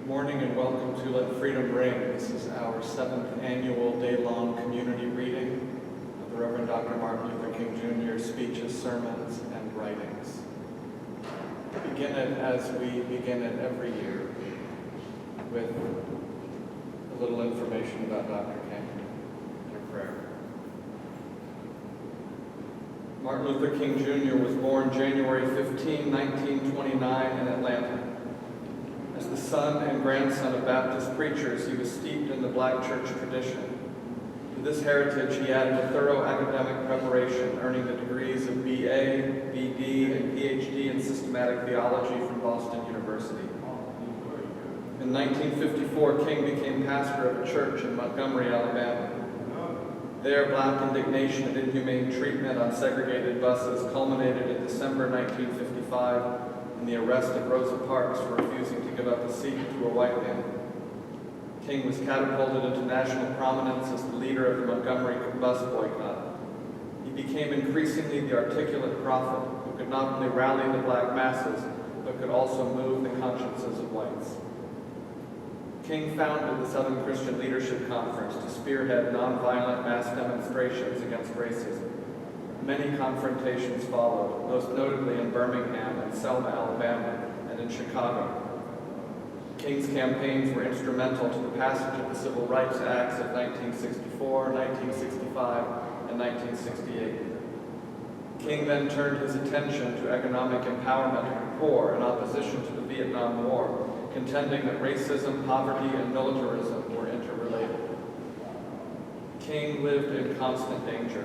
Morning and welcome to Let Freedom Ring. This is our 7th annual day-long community reading of the Reverend Dr. Martin Luther King Jr.'s speeches, sermons, and writings. We begin it as we begin it every year with a little information about Dr. King and a prayer. Martin Luther King Jr. was born January 15, 1929 in Atlanta. As the son and grandson of Baptist preachers, he was steeped in the Black church tradition. To this heritage, he added a thorough academic preparation, earning the degrees of B.A., B.D., and Ph.D. in systematic theology from Boston University. In 1954, King became pastor of a church in Montgomery, Alabama. There, Black indignation and inhumane treatment on segregated buses culminated in December 1955 in the arrest of Rosa Parks for refusing to give up a seat to a white man. King was catapulted into national prominence as the leader of the Montgomery bus boycott. He became increasingly the articulate prophet who could not only rally the Black masses, but could also move the consciences of whites. King founded the Southern Christian Leadership Conference to spearhead nonviolent mass demonstrations against racism. Many confrontations followed, most notably in Birmingham and Selma, Alabama, and in Chicago. King's campaigns were instrumental to the passage of the Civil Rights Acts of 1964, 1965, and 1968. King then turned his attention to economic empowerment of the poor in opposition to the Vietnam War, contending that racism, poverty, and militarism were interrelated. King lived in constant danger.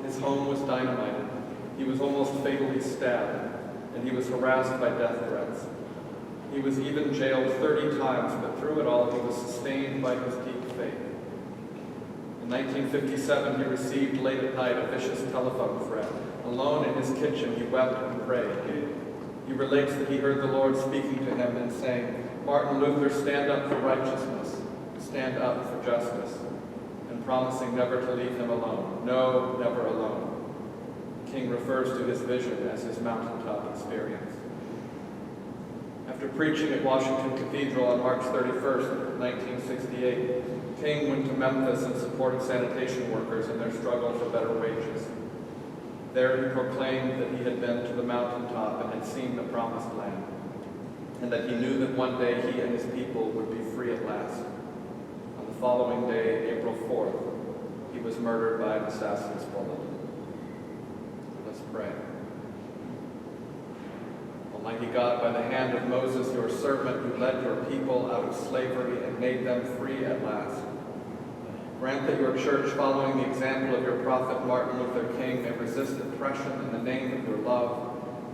His home was dynamited. He was almost fatally stabbed, and he was harassed by death threats. He was even jailed 30 times, but through it all, he was sustained by his deep faith. In 1957, he received late at night a vicious telephone threat. Alone in his kitchen, he wept and prayed. He relates that he heard the Lord speaking to him and saying, "Martin Luther, stand up for righteousness, stand up for justice," and promising never to leave him alone. No, never alone. King refers to his vision as his mountaintop experience. After preaching at Washington Cathedral on March 31st, 1968, King went to Memphis and supported sanitation workers in their struggle for better wages. There he proclaimed that he had been to the mountaintop and had seen the promised land, and that he knew that one day he and his people would be free at last. On the following day, April 4th, he was murdered by an assassin's bullet. Let's pray. Almighty God, by the hand of Moses, your servant, who led your people out of slavery and made them free at last, grant that your church, following the example of your prophet Martin Luther King, may resist oppression in the name of your love,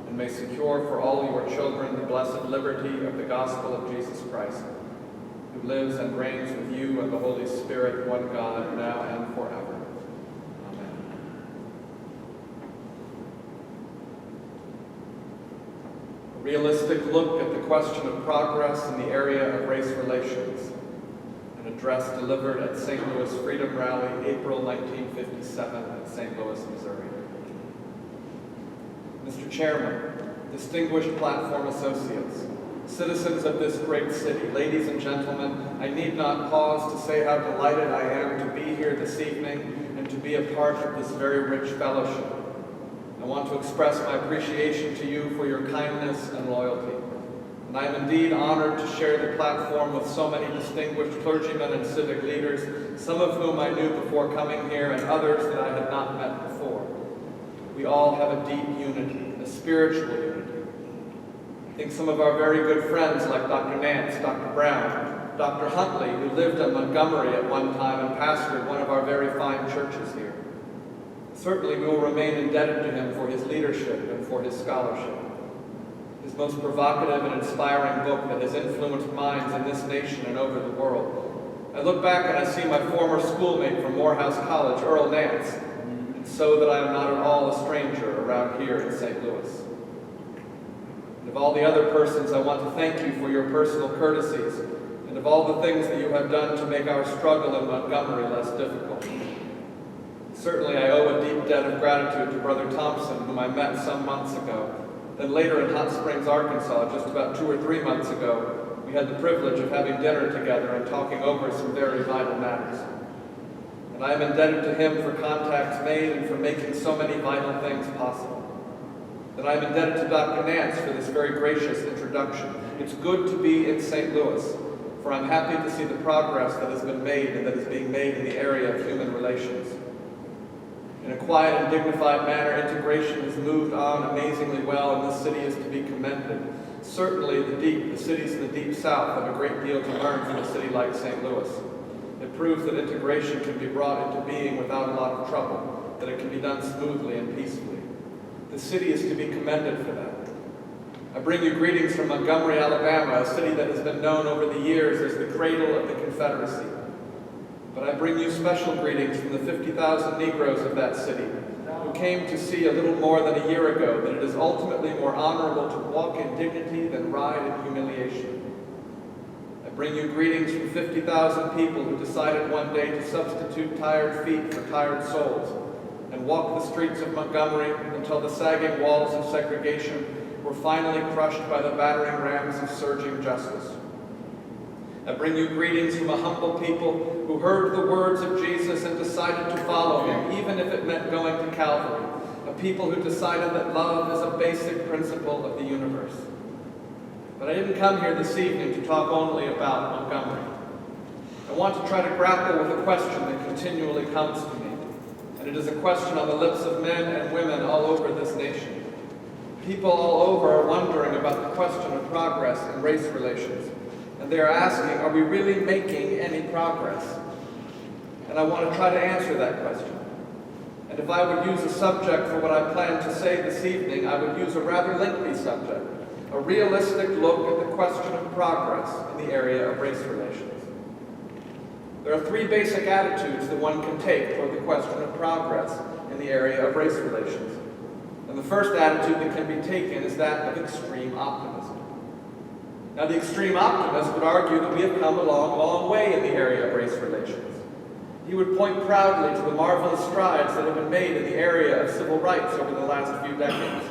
and may secure for all your children the blessed liberty of the gospel of Jesus Christ, who lives and reigns with you and the Holy Spirit, one God, now and forever. Amen. A realistic look at the question of progress in the area of race relations. An address delivered at St. Louis Freedom Rally, April 1957 at St. Louis, Missouri. Mr. Chairman, distinguished platform associates, citizens of this great city, ladies and gentlemen, I need not pause to say how delighted I am to be here this evening and to be a part of this very rich fellowship. I want to express my appreciation to you for your kindness and loyalty. And I am indeed honored to share the platform with so many distinguished clergymen and civic leaders, some of whom I knew before coming here and others that I had not met before. We all have a deep unity, a spiritual unity. I think some of our very good friends like Dr. Nance, Dr. Brown, Dr. Huntley, who lived in Montgomery at one time and pastored one of our very fine churches here. Certainly we will remain indebted to him for his leadership and for his scholarship. His most provocative and inspiring book that has influenced minds in this nation and over the world. I look back and I see my former schoolmate from Morehouse College, Earl Nance, and so that I am not at all a stranger around here in St. Louis. And of all the other persons, I want to thank you for your personal courtesies and of all the things that you have done to make our struggle in Montgomery less difficult. Certainly I owe a deep debt of gratitude to Brother Thompson, whom I met some months ago, then later in Hot Springs, Arkansas, just about 2 or 3 months ago, we had the privilege of having dinner together and talking over some very vital matters. And I am indebted to him for contacts made and for making so many vital things possible. And I am indebted to Dr. Nance for this very gracious introduction. It's good to be in St. Louis, for I'm happy to see the progress that has been made and that is being made in the area of human relations. In a quiet and dignified manner, integration has moved on amazingly well, and this city is to be commended. Certainly the cities in the Deep South have a great deal to learn from a city like St. Louis. It proves that integration can be brought into being without a lot of trouble, that it can be done smoothly and peacefully. The city is to be commended for that. I bring you greetings from Montgomery, Alabama, a city that has been known over the years as the cradle of the Confederacy. But I bring you special greetings from the 50,000 Negroes of that city, who came to see a little more than a year ago that it is ultimately more honorable to walk in dignity than ride in humiliation. I bring you greetings from 50,000 people who decided one day to substitute tired feet for tired souls and walk the streets of Montgomery until the sagging walls of segregation were finally crushed by the battering rams of surging justice. I bring you greetings from a humble people who heard the words of Jesus and decided to follow him, even if it meant going to Calvary. A people who decided that love is a basic principle of the universe. But I didn't come here this evening to talk only about Montgomery. I want to try to grapple with a question that continually comes to me, and it is a question on the lips of men and women all over this nation. People all over are wondering about the question of progress in race relations. And they are asking, are we really making any progress? And I want to try to answer that question. And if I would use a subject for what I plan to say this evening, I would use a rather lengthy subject, a realistic look at the question of progress in the area of race relations. There are three basic attitudes that one can take toward the question of progress in the area of race relations. And the first attitude that can be taken is that of extreme optimism. Now, the extreme optimist would argue that we have come a long way in the area of race relations. He would point proudly to the marvelous strides that have been made in the area of civil rights over the last few decades.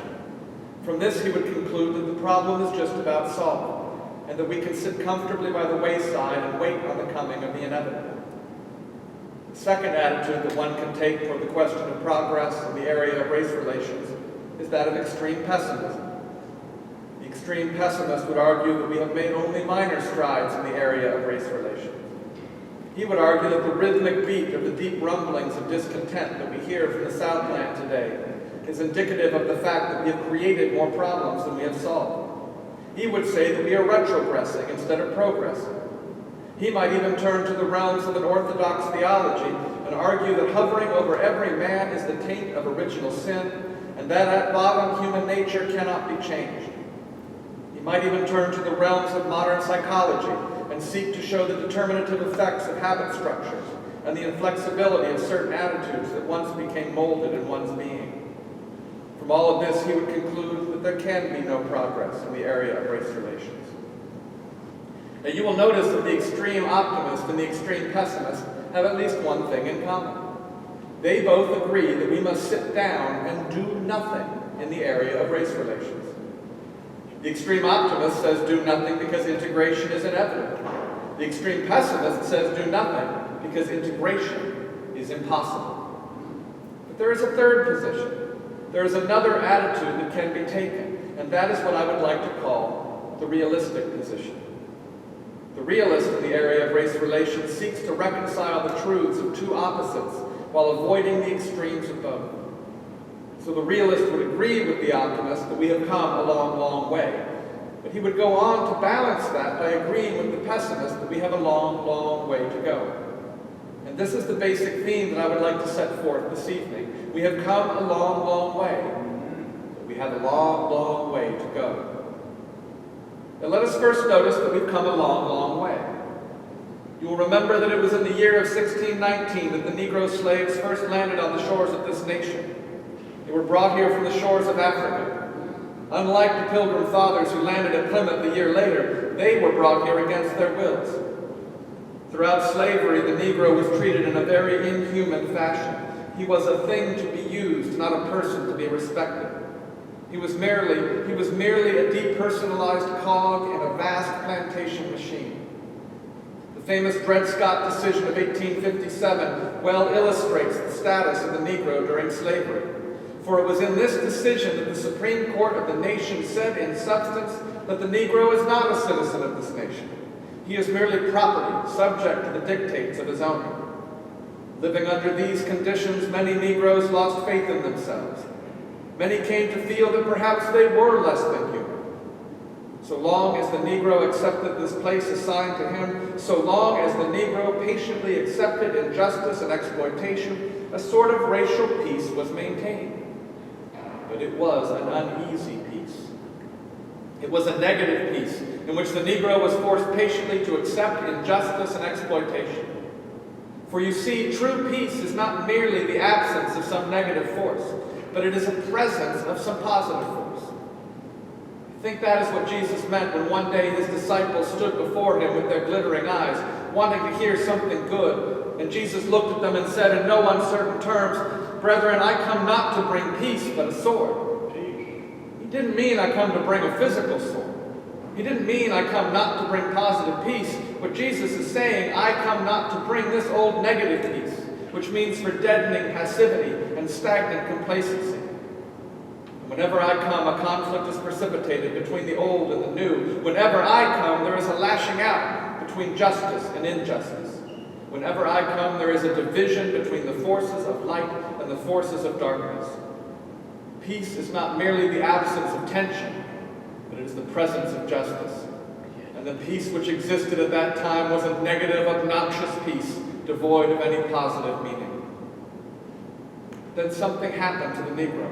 From this, he would conclude that the problem is just about solved, and that we can sit comfortably by the wayside and wait on the coming of the inevitable. The second attitude that one can take toward the question of progress in the area of race relations is that of extreme pessimism. The extreme pessimist would argue that we have made only minor strides in the area of race relations. He would argue that the rhythmic beat of the deep rumblings of discontent that we hear from the Southland today is indicative of the fact that we have created more problems than we have solved. He would say that we are retrogressing instead of progressing. He might even turn to the realms of an orthodox theology and argue that hovering over every man is the taint of original sin, and that at bottom human nature cannot be changed. He might even turn to the realms of modern psychology and seek to show the determinative effects of habit structures and the inflexibility of certain attitudes that once became molded in one's being. From all of this, he would conclude that there can be no progress in the area of race relations. Now, you will notice that the extreme optimist and the extreme pessimist have at least one thing in common. They both agree that we must sit down and do nothing in the area of race relations. The extreme optimist says do nothing because integration is inevitable. The extreme pessimist says do nothing because integration is impossible. But there is a third position. There is another attitude that can be taken, and that is what I would like to call the realistic position. The realist in the area of race relations seeks to reconcile the truths of two opposites while avoiding the extremes of both. So the realist would agree with the optimist that we have come a long way. But he would go on to balance that by agreeing with the pessimist that we have a long way to go. And this is the basic theme that I would like to set forth this evening. We have come a long way, but we have a long way to go. And let us first notice that we've come a long way. You will remember that it was in the year of 1619 that the Negro slaves first landed on the shores of this nation. They were brought here from the shores of Africa. Unlike the Pilgrim Fathers who landed at Plymouth a year later, they were brought here against their wills. Throughout slavery, the Negro was treated in a very inhuman fashion. He was a thing to be used, not a person to be respected. He was merely a depersonalized cog in a vast plantation machine. The famous Dred Scott decision of 1857 well illustrates the status of the Negro during slavery. For it was in this decision that the Supreme Court of the nation said in substance that the Negro is not a citizen of this nation. He is merely property, subject to the dictates of his owner. Living under these conditions, many Negroes lost faith in themselves. Many came to feel that perhaps they were less than human. So long as the Negro accepted this place assigned to him, so long as the Negro patiently accepted injustice and exploitation, a sort of racial peace was maintained. But it was an uneasy peace. It was a negative peace in which the Negro was forced patiently to accept injustice and exploitation. For you see, true peace is not merely the absence of some negative force, but it is a presence of some positive force. I think that is what Jesus meant when one day his disciples stood before him with their glittering eyes, wanting to hear something good. And Jesus looked at them and said in no uncertain terms, "Brethren, I come not to bring peace, but a sword." He didn't mean I come to bring a physical sword. He didn't mean I come not to bring positive peace. What Jesus is saying, I come not to bring this old negative peace, which means for deadening passivity and stagnant complacency. And whenever I come, a conflict is precipitated between the old and the new. Whenever I come, there is a lashing out between justice and injustice. Whenever I come, there is a division between the forces of light and the forces of darkness. Peace is not merely the absence of tension, but it is the presence of justice. And the peace which existed at that time was a negative, obnoxious peace, devoid of any positive meaning. Then something happened to the Negro.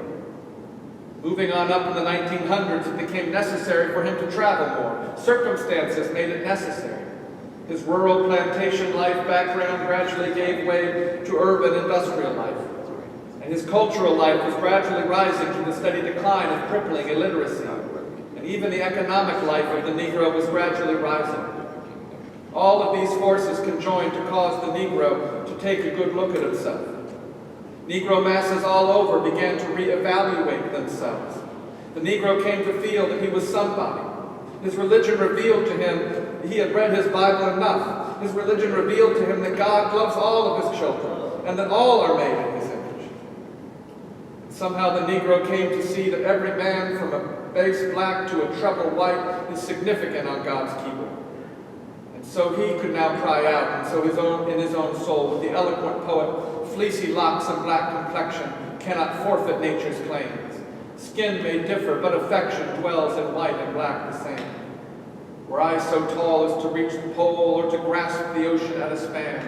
Moving on up in the 1900s, it became necessary for him to travel more. Circumstances made it necessary. His rural plantation life background gradually gave way to urban industrial life. And his cultural life was gradually rising to the steady decline of crippling illiteracy. And even the economic life of the Negro was gradually rising. All of these forces conjoined to cause the Negro to take a good look at himself. Negro masses all over began to reevaluate themselves. The Negro came to feel that he was somebody. His religion revealed to him he had read his Bible enough. His religion revealed to him that God loves all of his children and that all are made in his image. Somehow the Negro came to see that every man from a base black to a treble white is significant on God's keyboard. And so he could now cry out, and so in his own soul, with the eloquent poet, fleecy locks and black complexion cannot forfeit nature's claims. Skin may differ, but affection dwells in white and black the same. Were I so tall as to reach the pole or to grasp the ocean at a span,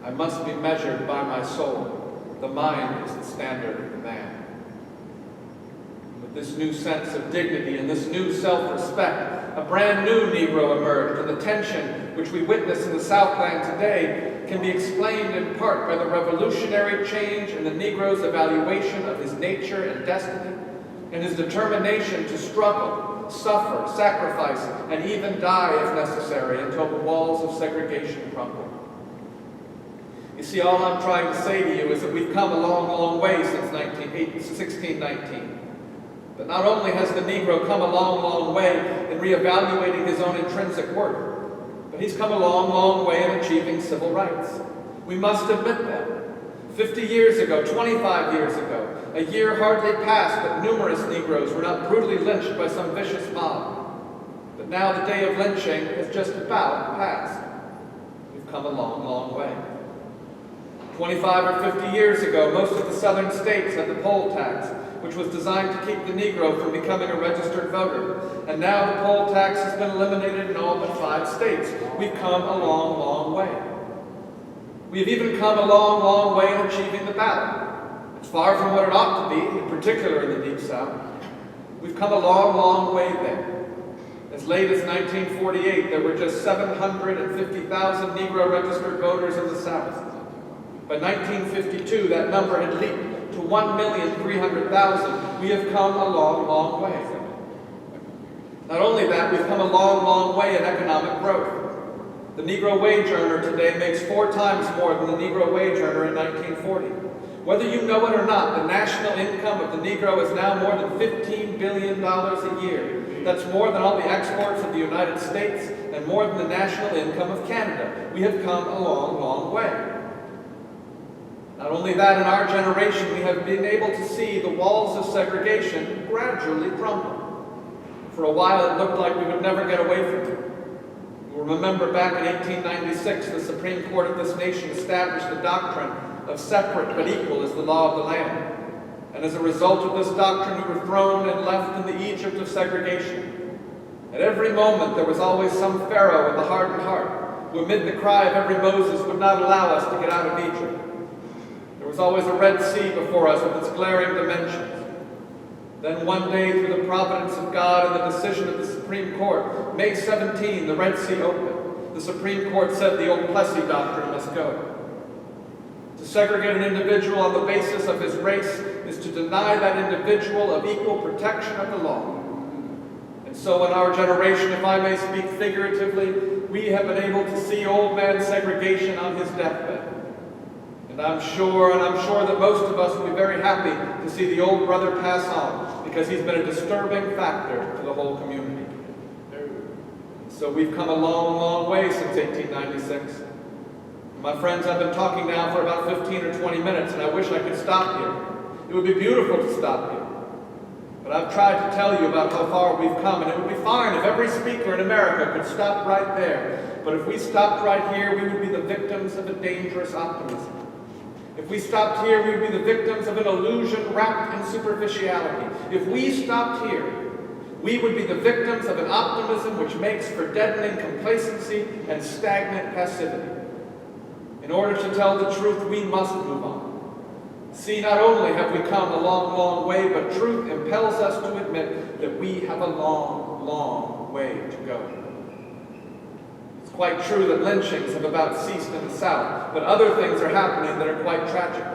I must be measured by my soul. The mind is the standard of the man. With this new sense of dignity and this new self-respect, a brand new Negro emerged, and the tension which we witness in the Southland today can be explained in part by the revolutionary change in the Negro's evaluation of his nature and destiny, and his determination to struggle, suffer, sacrifice, and even die if necessary until the walls of segregation crumble. You see, all I'm trying to say to you is that we've come a long, long way since 1619. But not only has the Negro come a long, long way in reevaluating his own intrinsic worth, but he's come a long, long way in achieving civil rights. We must admit that. 50 years ago, 25 years ago, a year hardly passed that numerous Negroes were not brutally lynched by some vicious mob. But now the day of lynching has just about passed. We've come a long, long way. 25 or 50 years ago, most of the southern states had the poll tax, which was designed to keep the Negro from becoming a registered voter. And now the poll tax has been eliminated in all but 5 states. We've come a long, long way. We've even come a long, long way in achieving the ballot. It's far from what it ought to be, in particular in the Deep South. We've come a long, long way there. As late as 1948, there were just 750,000 Negro registered voters in the South. By 1952, that number had leaped to 1,300,000. We have come a long, long way. Not only that, we've come a long, long way in economic growth. The Negro wage earner today makes 4 times more than the Negro wage earner in 1940. Whether you know it or not, the national income of the Negro is now more than $15 billion a year. That's more than all the exports of the United States and more than the national income of Canada. We have come a long, long way. Not only that, in our generation, we have been able to see the walls of segregation gradually crumble. For a while, it looked like we would never get away from it. You'll remember back in 1896, the Supreme Court of this nation established the doctrine of separate but equal as the law of the land. And as a result of this doctrine, we were thrown and left in the Egypt of segregation. At every moment, there was always some Pharaoh with a hardened heart, who amid the cry of every Moses would not allow us to get out of Egypt. There was always a Red Sea before us with its glaring dimensions. Then one day, through the providence of God and the decision of the Supreme Court, May 17, the Red Sea opened. The Supreme Court said the old Plessy doctrine must go. To segregate an individual on the basis of his race is to deny that individual of equal protection of the law. And so in our generation, if I may speak figuratively, we have been able to see old man segregation on his deathbed. And I'm sure that most of us will be very happy to see the old brother pass on, because he's been a disturbing factor to the whole community. So we've come a long, long way since 1896. My friends, I've been talking now for about 15 or 20 minutes, and I wish I could stop here. It would be beautiful to stop here. But I've tried to tell you about how far we've come, and it would be fine if every speaker in America could stop right there. But if we stopped right here, we would be the victims of a dangerous optimism. If we stopped here, we would be the victims of an illusion wrapped in superficiality. If we stopped here, we would be the victims of an optimism which makes for deadening complacency and stagnant passivity. In order to tell the truth, we must move on. See, not only have we come a long, long way, but truth impels us to admit that we have a long, long way to go. It's quite true that lynchings have about ceased in the South, but other things are happening that are quite tragic.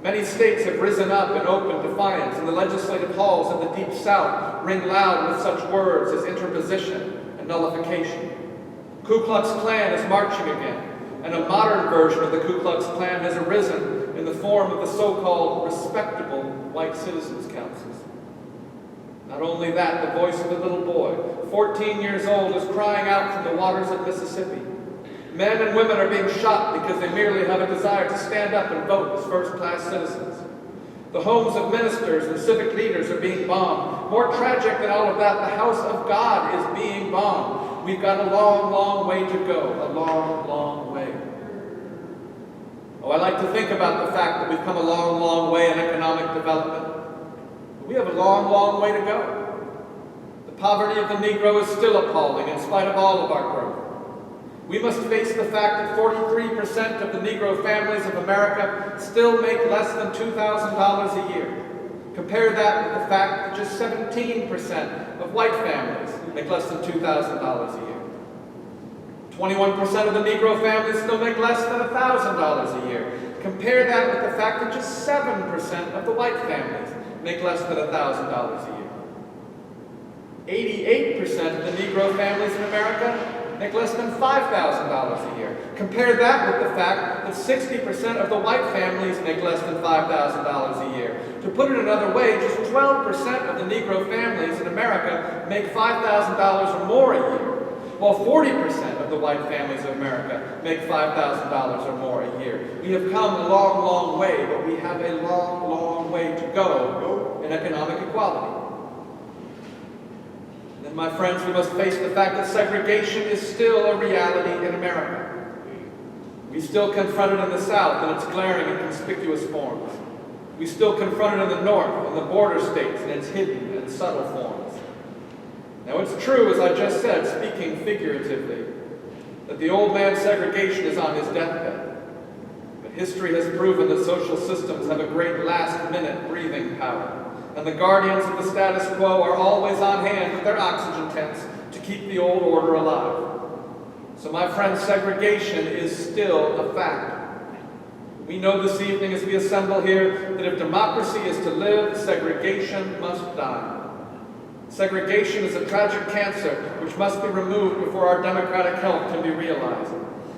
Many states have risen up in open defiance, and the legislative halls of the Deep South ring loud with such words as interposition and nullification. Ku Klux Klan is marching again, and a modern version of the Ku Klux Klan has arisen in the form of the so-called respectable white citizens' councils. Not only that, the voice of a little boy, 14 years old, is crying out from the waters of Mississippi. Men and women are being shot because they merely have a desire to stand up and vote as first-class citizens. The homes of ministers and civic leaders are being bombed. More tragic than all of that, the house of God is being bombed. We've got a long, long way to go, a long, long way. Oh, I like to think about the fact that we've come a long, long way in economic development. But we have a long, long way to go. The poverty of the Negro is still appalling in spite of all of our growth. We must face the fact that 43% of the Negro families of America still make less than $2,000 a year. Compare that with the fact that just 17% of white families make less than $2,000 a year. 21% of the Negro families still make less than $1,000 a year. Compare that with the fact that just 7% of the white families make less than $1,000 a year. 88% of the Negro families in America make less than $5,000 a year. Compare that with the fact that 60% of the white families make less than $5,000 a year. To put it another way, just 12% of the Negro families in America make $5,000 or more a year, while 40% of the white families of America make $5,000 or more a year. We have come a long, long way, but we have a long, long way to go in economic equality. And my friends, we must face the fact that segregation is still a reality in America. We still confront it in the South in its glaring and conspicuous forms. We still confront it in the North, in the border states, in its hidden and subtle forms. Now it's true, as I just said, speaking figuratively, that the old man's segregation is on his deathbed. But history has proven that social systems have a great last-minute breathing power. And the guardians of the status quo are always on hand with their oxygen tents to keep the old order alive. So my friends, segregation is still a fact. We know this evening as we assemble here that if democracy is to live, segregation must die. Segregation is a tragic cancer which must be removed before our democratic health can be realized.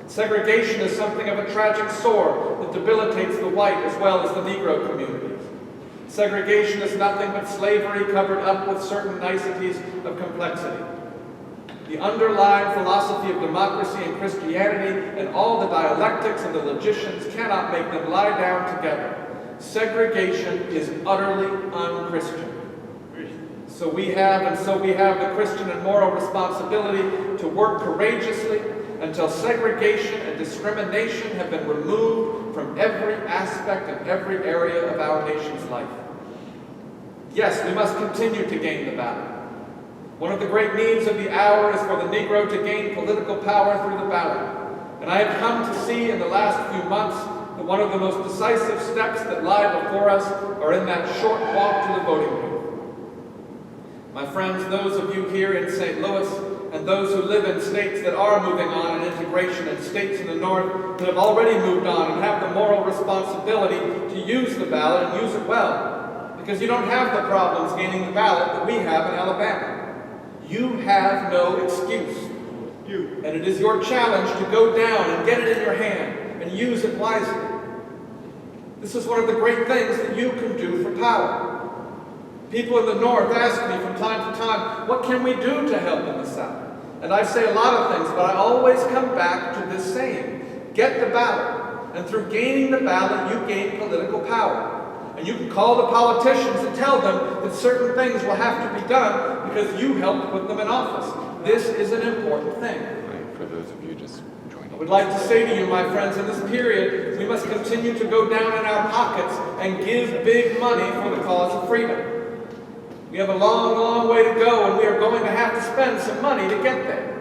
Segregation is something of a tragic sore that debilitates the white as well as the Negro communities. Segregation is nothing but slavery covered up with certain niceties of complexity. The underlying philosophy of democracy and Christianity and all the dialectics and the logicians cannot make them lie down together. Segregation is utterly un-Christian. So we have the Christian and moral responsibility to work courageously until segregation and discrimination have been removed from every aspect and every area of our nation's life. Yes, we must continue to gain the battle. One of the great needs of the hour is for the Negro to gain political power through the ballot. And I have come to see in the last few months that one of the most decisive steps that lie before us are in that short walk to the voting booth. My friends, those of you here in St. Louis and those who live in states that are moving on in integration and states in the north that have already moved on and have the moral responsibility to use the ballot and use it well. Because you don't have the problems gaining the ballot that we have in Alabama. You have no excuse. And it is your challenge to go down and get it in your hand and use it wisely. This is one of the great things that you can do for power. People in the North ask me from time to time, what can we do to help in the South? And I say a lot of things, but I always come back to this saying, get the ballot. And through gaining the ballot, you gain political power. And you can call the politicians and tell them that certain things will have to be done because you helped put them in office. This is an important thing. For those of you just joining. I would like to say to you, my friends, in this period, we must continue to go down in our pockets and give big money for the cause of freedom. We have a long, long way to go, and we are going to have to spend some money to get there.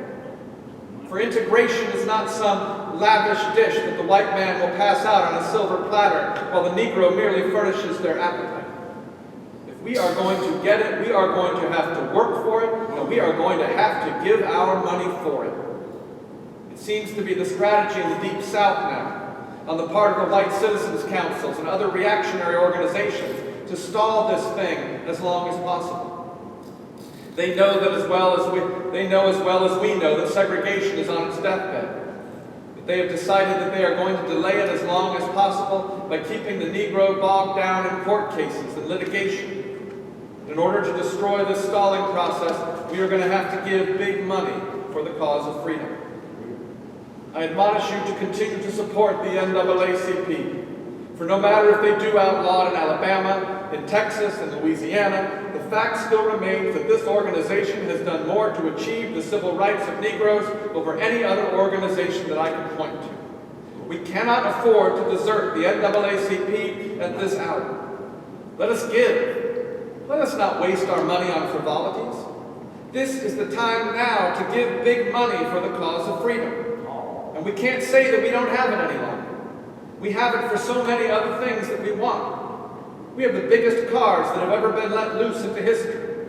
For integration is not some lavish dish that the white man will pass out on a silver platter while the Negro merely furnishes their appetite. If we are going to get it, we are going to have to work for it, and we are going to have to give our money for it. It seems to be the strategy in the Deep South now, on the part of the white citizens' councils and other reactionary organizations, to stall this thing as long as possible. They know as well as we know that segregation is on its deathbed. But they have decided that they are going to delay it as long as possible by keeping the Negro bogged down in court cases and litigation. In order to destroy this stalling process, we are going to have to give big money for the cause of freedom. I admonish you to continue to support the NAACP. For no matter if they do outlaw in Alabama, in Texas, in Louisiana, the fact still remains that this organization has done more to achieve the civil rights of Negroes over any other organization that I can point to. We cannot afford to desert the NAACP at this hour. Let us give. Let us not waste our money on frivolities. This is the time now to give big money for the cause of freedom. And we can't say that we don't have it any longer. We have it for so many other things that we want. We have the biggest cars that have ever been let loose into history.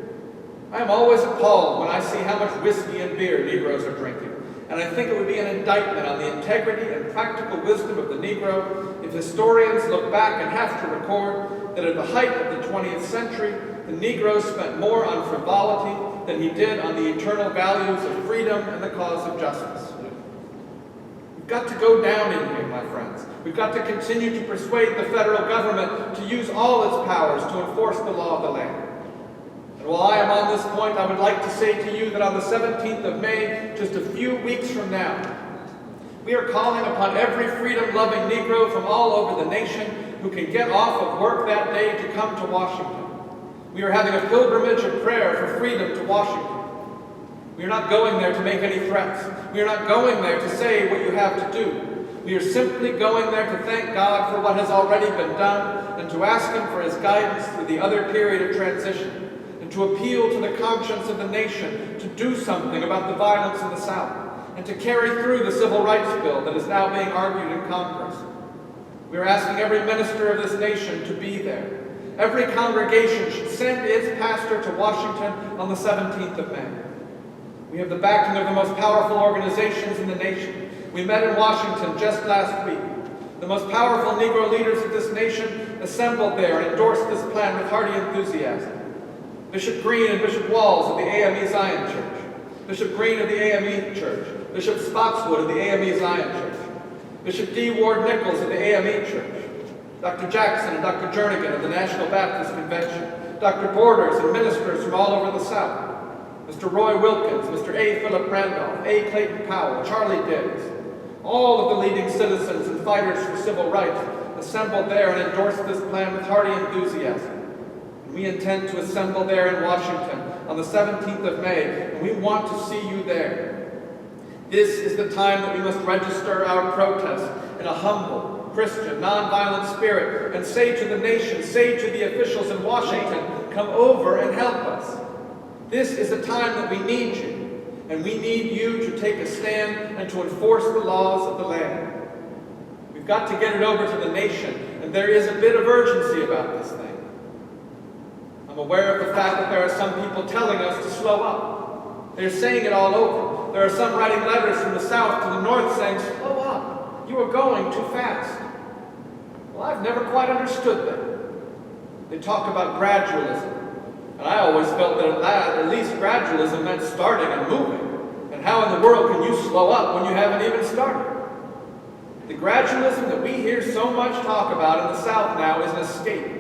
I am always appalled when I see how much whiskey and beer Negroes are drinking. And I think it would be an indictment on the integrity and practical wisdom of the Negro if historians look back and have to record that at the height of the 20th century, the Negro spent more on frivolity than he did on the eternal values of freedom and the cause of justice. We've got to go down in here, my friends. We've got to continue to persuade the federal government to use all its powers to enforce the law of the land. And while I am on this point, I would like to say to you that on the 17th of May, just a few weeks from now, we are calling upon every freedom-loving Negro from all over the nation who can get off of work that day to come to Washington. We are having a pilgrimage of prayer for freedom to Washington. We are not going there to make any threats. We are not going there to say what you have to do. We are simply going there to thank God for what has already been done and to ask Him for His guidance through the other period of transition and to appeal to the conscience of the nation to do something about the violence in the South and to carry through the Civil Rights Bill that is now being argued in Congress. We are asking every minister of this nation to be there. Every congregation should send its pastor to Washington on the 17th of May. We have the backing of the most powerful organizations in the nation. We met in Washington just last week. The most powerful Negro leaders of this nation assembled there and endorsed this plan with hearty enthusiasm. Bishop Green and Bishop Walls of the AME Zion Church, Bishop Green of the AME Church, Bishop Spotswood of the AME Zion Church, Bishop D. Ward Nichols of the AME Church, Dr. Jackson and Dr. Jernigan of the National Baptist Convention, Dr. Borders and ministers from all over the South, Mr. Roy Wilkins, Mr. A. Philip Randolph, A. Clayton Powell, Charlie Diggs, all of the leading citizens and fighters for civil rights assembled there and endorsed this plan with hearty enthusiasm. And we intend to assemble there in Washington on the 17th of May, and we want to see you there. This is the time that we must register our protest in a humble, Christian, nonviolent spirit and say to the nation, say to the officials in Washington, come over and help us. This is a time that we need you, and we need you to take a stand and to enforce the laws of the land. We've got to get it over to the nation, and there is a bit of urgency about this thing. I'm aware of the fact that there are some people telling us to slow up. They're saying it all over. There are some writing letters from the south to the north saying, slow up, you are going too fast. Well, I've never quite understood them. They talk about gradualism. And I always felt that at least gradualism meant starting and moving. And how in the world can you slow up when you haven't even started? The gradualism that we hear so much talk about in the South now is an escape.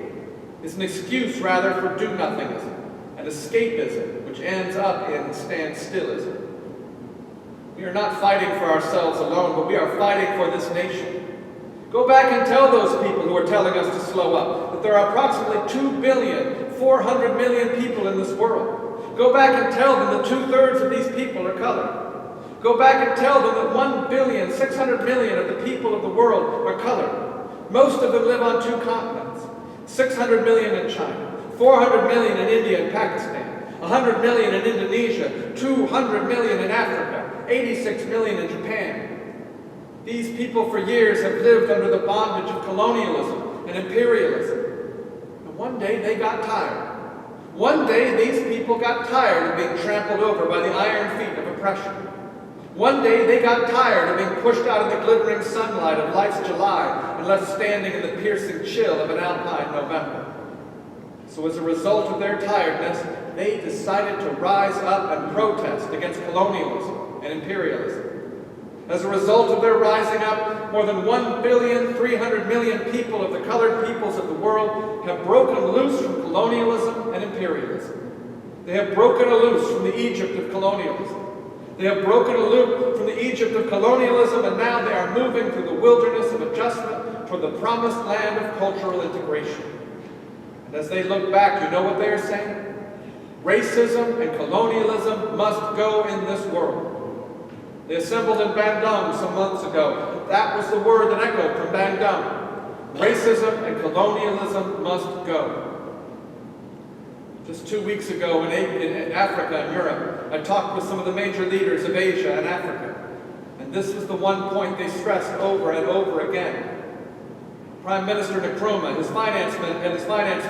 It's an excuse, rather, for do-nothingism, and escapism, which ends up in stand-stillism. We are not fighting for ourselves alone, but we are fighting for this nation. Go back and tell those people who are telling us to slow up that there are approximately 2,400 million people in this world. Go back and tell them that 2/3 of these people are colored. Go back and tell them that 1,600 million of the people of the world are colored. Most of them live on 2 continents. 600 million in China, 400 million in India and Pakistan, 100 million in Indonesia, 200 million in Africa, 86 million in Japan. These people for years have lived under the bondage of colonialism and imperialism. And one day they got tired. One day these people got tired of being trampled over by the iron feet of oppression. One day they got tired of being pushed out of the glittering sunlight of life's July and left standing in the piercing chill of an alpine November. So as a result of their tiredness, they decided to rise up and protest against colonialism and imperialism. As a result of their rising up, more than 1,300 million people of the colored peoples of the world have broken loose from colonialism and imperialism. They have broken loose from the Egypt of colonialism. They have broken loose from the Egypt of colonialism, and now they are moving through the wilderness of adjustment toward the promised land of cultural integration. And as they look back, you know what they are saying? Racism and colonialism must go in this world. They assembled in Bandung some months ago. That was the word that echoed from Bandung. Racism and colonialism must go. Just 2 weeks ago in Africa and Europe, I talked with some of the major leaders of Asia and Africa. And this was the one point they stressed over and over again. Prime Minister Nkrumah, his finance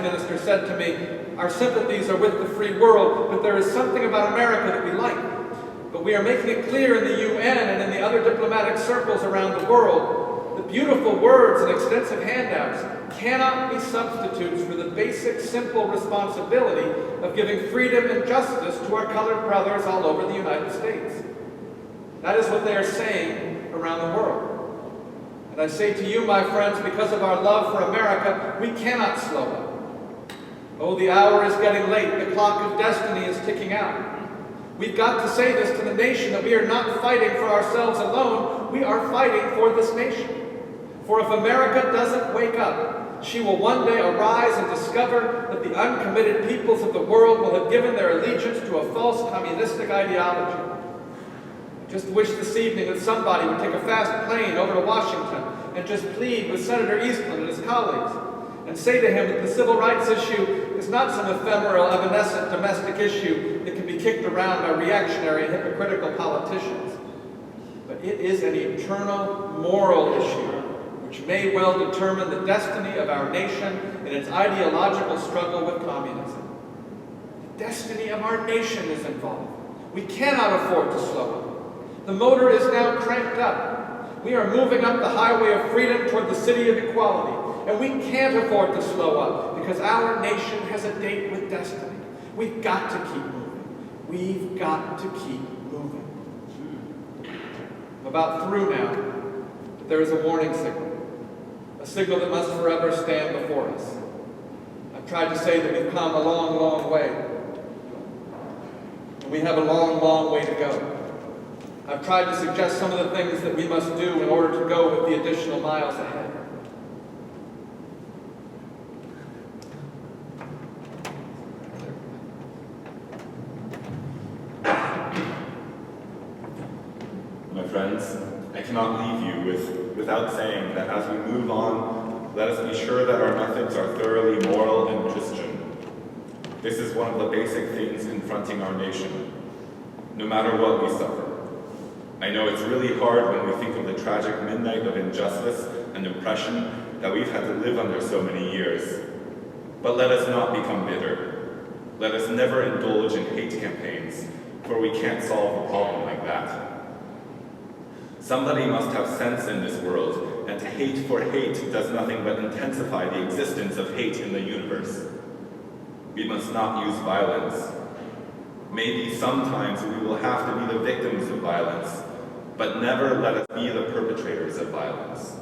minister, said to me, our sympathies are with the free world, but there is something about America that we like. But we are making it clear in the UN and in the other diplomatic circles around the world that beautiful words and extensive handouts cannot be substitutes for the basic, simple responsibility of giving freedom and justice to our colored brothers all over the United States. That is what they are saying around the world. And I say to you, my friends, because of our love for America, we cannot slow up. Oh, the hour is getting late. The clock of destiny is ticking out. We've got to say this to the nation, that we are not fighting for ourselves alone. We are fighting for this nation. For if America doesn't wake up, she will one day arise and discover that the uncommitted peoples of the world will have given their allegiance to a false communistic ideology. I just wish this evening that somebody would take a fast plane over to Washington and just plead with Senator Eastland and his colleagues and say to him that the civil rights issue is not some ephemeral, evanescent domestic issue that can be kicked around by reactionary and hypocritical politicians, but it is an eternal moral issue which may well determine the destiny of our nation in its ideological struggle with communism. The destiny of our nation is involved. We cannot afford to slow up. The motor is now cranked up. We are moving up the highway of freedom toward the city of equality. And we can't afford to slow up because our nation has a date with destiny. We've got to keep moving. We've got to keep moving. I'm about through now, but there is a warning signal. A signal that must forever stand before us. I've tried to say that we've come a long, long way. And we have a long, long way to go. I've tried to suggest some of the things that we must do in order to go with the additional miles ahead. My friends, I cannot leave you without saying that as we move on, let us be sure that our methods are thoroughly moral and Christian. This is one of the basic things confronting our nation, no matter what we suffer. I know it's really hard when we think of the tragic midnight of injustice and oppression that we've had to live under so many years. But let us not become bitter. Let us never indulge in hate campaigns, for we can't solve a problem like that. Somebody must have sense in this world, and to hate for hate does nothing but intensify the existence of hate in the universe. We must not use violence. Maybe sometimes we will have to be the victims of violence, but never let us be the perpetrators of violence.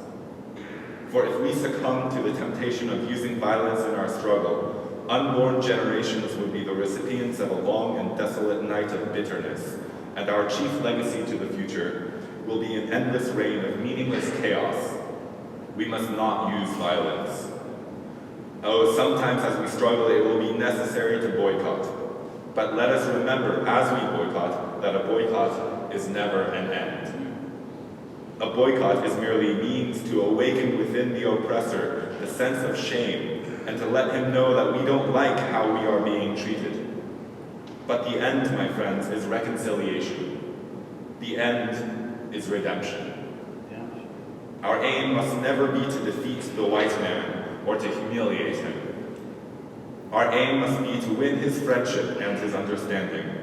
For if we succumb to the temptation of using violence in our struggle, unborn generations would be the recipients of a long and desolate night of bitterness, and our chief legacy to the future will be an endless reign of meaningless chaos. We must not use violence. Oh, sometimes as we struggle, it will be necessary to boycott. But let us remember as we boycott that a boycott is never an end. A boycott is merely a means to awaken within the oppressor the sense of shame and to let him know that we don't like how we are being treated. But the end, my friends, is reconciliation. The end is redemption. Our aim must never be to defeat the white man or to humiliate him. Our aim must be to win his friendship and his understanding.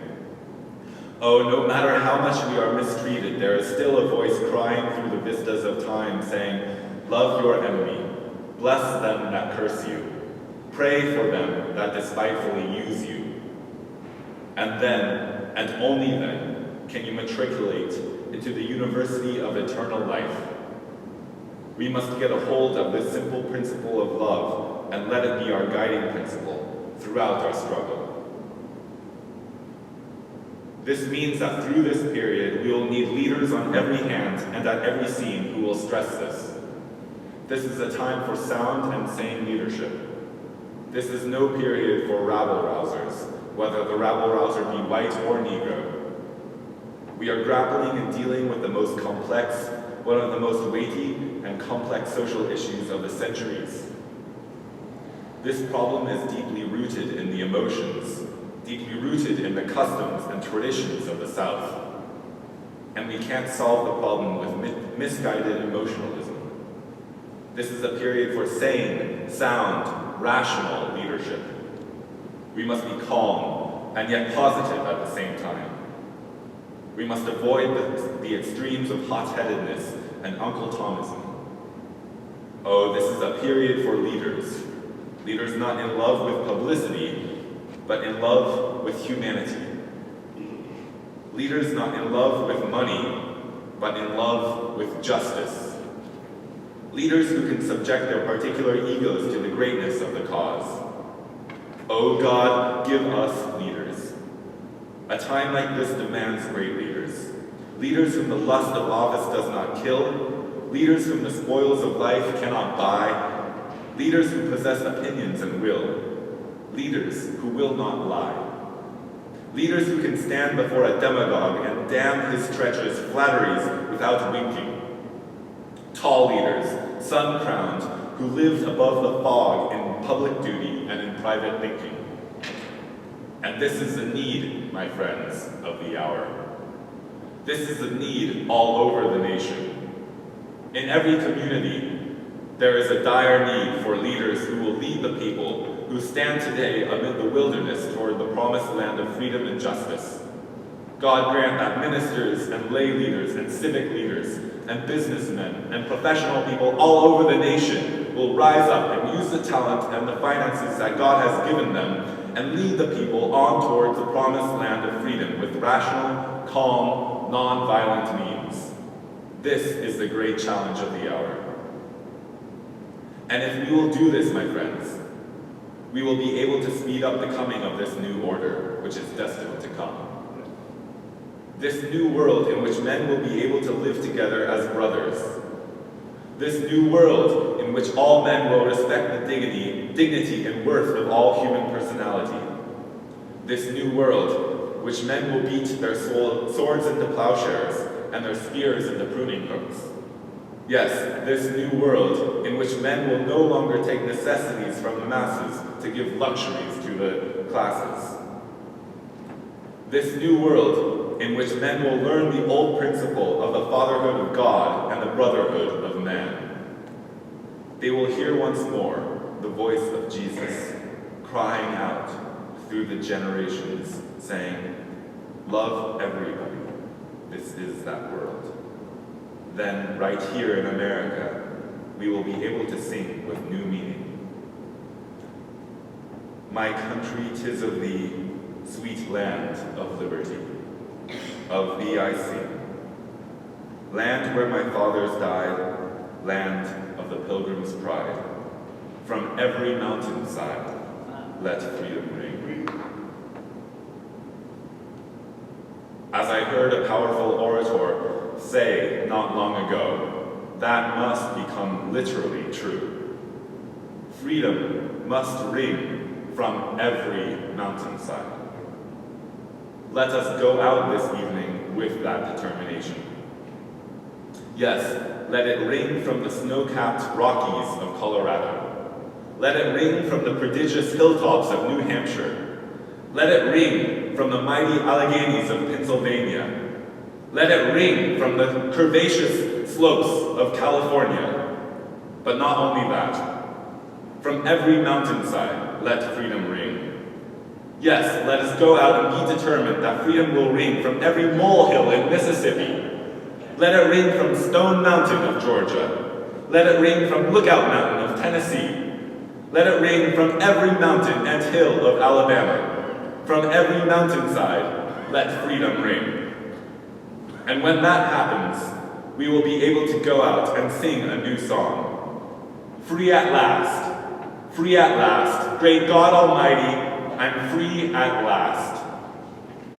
Oh, no matter how much we are mistreated, there is still a voice crying through the vistas of time saying, love your enemy, bless them that curse you, pray for them that despitefully use you. And then, and only then, can you matriculate into the University of Eternal Life. We must get a hold of this simple principle of love and let it be our guiding principle throughout our struggle. This means that through this period, we will need leaders on every hand and at every scene who will stress this. This is a time for sound and sane leadership. This is no period for rabble-rousers, whether the rabble-rouser be white or Negro. We are grappling and dealing with the most complex, one of the most weighty and complex social issues of the centuries. This problem is deeply rooted in the emotions, deeply rooted in the customs and traditions of the South. And we can't solve the problem with misguided emotionalism. This is a period for sane, sound, rational leadership. We must be calm and yet positive at the same time. We must avoid the extremes of hot-headedness and Uncle Thomism. Oh, this is a period for leaders. Leaders not in love with publicity, but in love with humanity. Leaders not in love with money, but in love with justice. Leaders who can subject their particular egos to the greatness of the cause. Oh God, give us leaders. A time like this demands great leaders. Leaders whom the lust of office does not kill. Leaders whom the spoils of life cannot buy. Leaders who possess opinions and will. Leaders who will not lie. Leaders who can stand before a demagogue and damn his treacherous flatteries without winking. Tall leaders, sun-crowned, who lived above the fog in public duty and in private thinking. And this is the need, my friends, of the hour. This is the need all over the nation. In every community, there is a dire need for leaders who will lead the people who stand today amid the wilderness toward the promised land of freedom and justice. God grant that ministers and lay leaders and civic leaders and businessmen and professional people all over the nation will rise up and use the talent and the finances that God has given them and lead the people on towards the promised land of freedom with rational, calm, non-violent means. This is the great challenge of the hour. And if we will do this, my friends, we will be able to speed up the coming of this new order, which is destined to come. This new world in which men will be able to live together as brothers. This new world in which all men will respect the dignity and worth of all human personality. This new world which men will beat their swords into plowshares and their spears into pruning hooks. Yes, this new world in which men will no longer take necessities from the masses to give luxuries to the classes. This new world in which men will learn the old principle of the fatherhood of God and the brotherhood of man. They will hear once more the voice of Jesus crying out through the generations, saying, "Love everybody. This is that world." Then, right here in America, we will be able to sing with new meaning. My country, 'tis of thee, sweet land of liberty. Of thee I sing. Land where my fathers died, land of the pilgrim's pride. From every mountainside, let freedom ring. As I heard a powerful orator say not long ago, that must become literally true. Freedom must ring from every mountainside. Let us go out this evening with that determination. Yes, let it ring from the snow-capped Rockies of Colorado. Let it ring from the prodigious hilltops of New Hampshire. Let it ring from the mighty Alleghenies of Pennsylvania. Let it ring from the curvaceous slopes of California. But not only that, from every mountainside, let freedom ring. Yes, let us go out and be determined that freedom will ring from every molehill in Mississippi. Let it ring from Stone Mountain of Georgia. Let it ring from Lookout Mountain of Tennessee. Let it ring from every mountain and hill of Alabama. From every mountainside, let freedom ring. And when that happens, we will be able to go out and sing a new song. Free at last, great God Almighty, I'm free at last.